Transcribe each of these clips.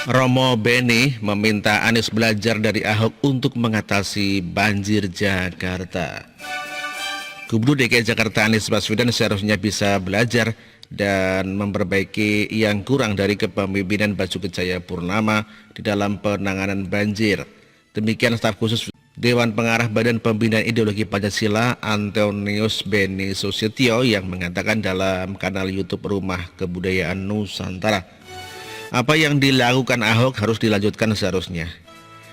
Romo Beni meminta Anies belajar dari Ahok untuk mengatasi banjir Jakarta. Gubernur DKI Jakarta Anies Baswedan seharusnya bisa belajar dan memperbaiki yang kurang dari kepemimpinan Basuki Cahayapurnama di dalam penanganan banjir. Demikian staf khusus Dewan Pengarah Badan Pembinaan Ideologi Pancasila Antonius Beni Susetio yang mengatakan dalam kanal YouTube Rumah Kebudayaan Nusantara, apa yang dilakukan Ahok harus dilanjutkan seharusnya.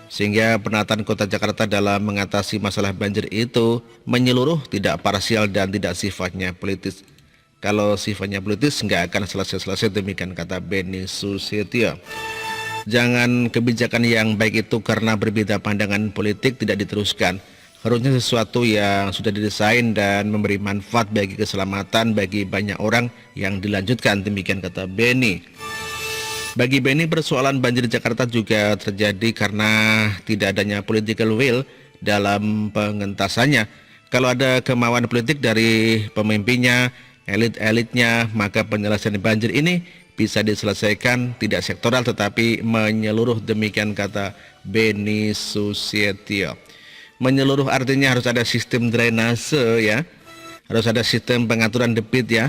Sehingga penataan kota Jakarta dalam mengatasi masalah banjir itu menyeluruh, tidak parsial dan tidak sifatnya politis. Kalau sifatnya politis nggak akan selesai-selesai, demikian kata Beni Susetio. Jangan kebijakan yang baik itu karena berbeda pandangan politik tidak diteruskan. Harusnya sesuatu yang sudah didesain dan memberi manfaat bagi keselamatan bagi banyak orang yang dilanjutkan, demikian kata Beni. Bagi Beni, persoalan banjir Jakarta juga terjadi karena tidak adanya political will dalam pengentasannya. Kalau ada kemauan politik dari pemimpinnya, elit-elitnya, maka penyelesaian banjir ini bisa diselesaikan tidak sektoral tetapi menyeluruh, demikian kata Beni Susetio. Menyeluruh artinya harus ada sistem drainase ya, harus ada sistem pengaturan debit ya,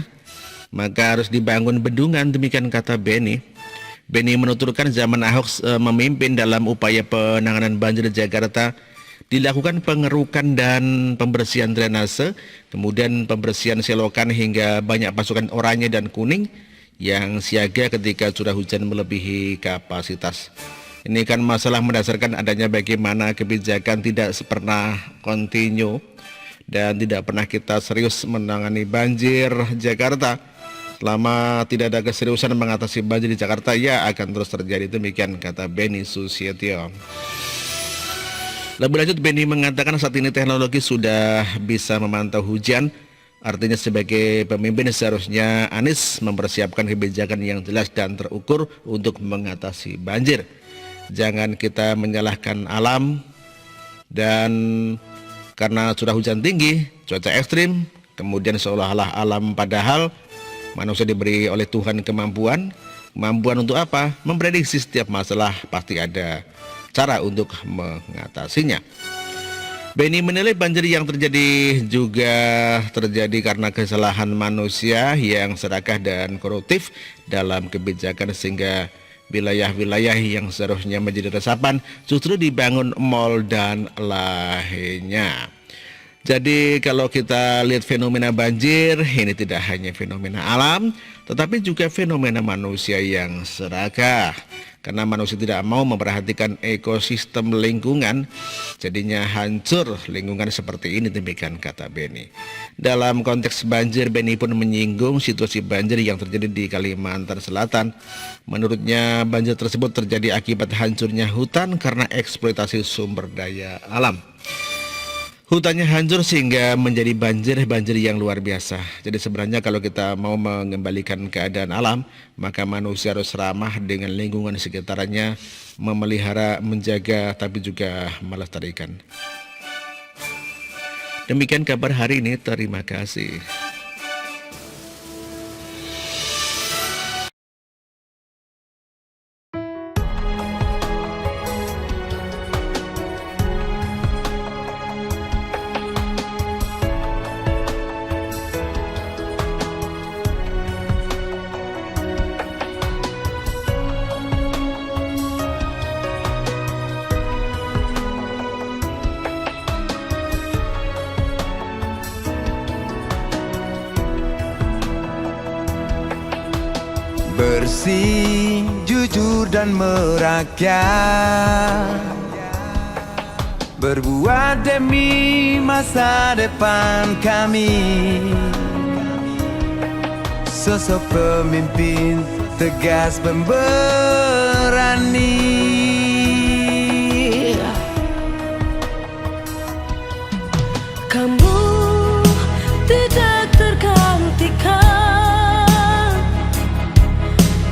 maka harus dibangun bendungan, demikian kata Beni. Beni menuturkan zaman Ahok memimpin dalam upaya penanganan banjir Jakarta dilakukan pengerukan dan pembersihan drainase, kemudian pembersihan selokan hingga banyak pasukan oranye dan kuning yang siaga ketika curah hujan melebihi kapasitas. Ini kan masalah mendasarkan adanya bagaimana kebijakan tidak pernah kontinu dan tidak pernah kita serius menangani banjir Jakarta. Selama tidak ada keseriusan mengatasi banjir di Jakarta, ya akan terus terjadi, demikian kata Beni Susetio. Lebih lanjut, Beni mengatakan saat ini teknologi sudah bisa memantau hujan. Artinya sebagai pemimpin seharusnya Anies mempersiapkan kebijakan yang jelas dan terukur untuk mengatasi banjir. Jangan kita menyalahkan alam dan karena curah hujan tinggi, cuaca ekstrim, kemudian seolah-olah alam, padahal manusia diberi oleh Tuhan kemampuan untuk apa? Memprediksi setiap masalah, pasti ada cara untuk mengatasinya. Beni menilai banjir yang terjadi juga terjadi karena kesalahan manusia yang serakah dan koruptif dalam kebijakan, sehingga wilayah-wilayah yang seharusnya menjadi resapan justru dibangun mal dan lainnya. Jadi kalau kita lihat fenomena banjir, ini tidak hanya fenomena alam, tetapi juga fenomena manusia yang serakah. Karena manusia tidak mau memperhatikan ekosistem lingkungan, jadinya hancur lingkungan seperti ini, demikian kata Beni. Dalam konteks banjir, Beni pun menyinggung situasi banjir yang terjadi di Kalimantan Selatan. Menurutnya banjir tersebut terjadi akibat hancurnya hutan karena eksploitasi sumber daya alam. Hutannya hancur sehingga menjadi banjir yang luar biasa. Jadi sebenarnya kalau kita mau mengembalikan keadaan alam, maka manusia harus ramah dengan lingkungan sekitarnya, memelihara, menjaga, tapi juga melestarikan. Demikian kabar hari ini, terima kasih. Bersih, jujur dan merakyat, berbuat demi masa depan kami. Sosok pemimpin tegas pemberani, kamu tidak tergantikan.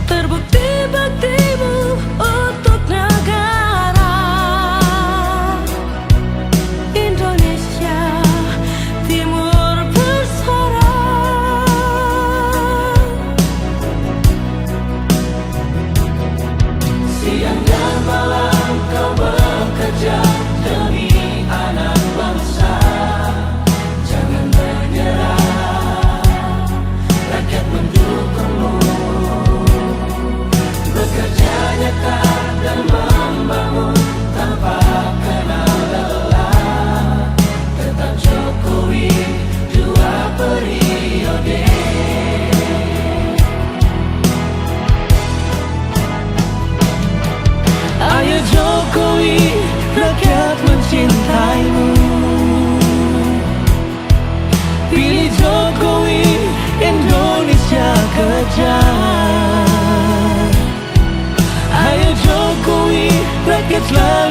Terbukti baktimu untuk negara Indonesia Timur bersuara. Siap selalu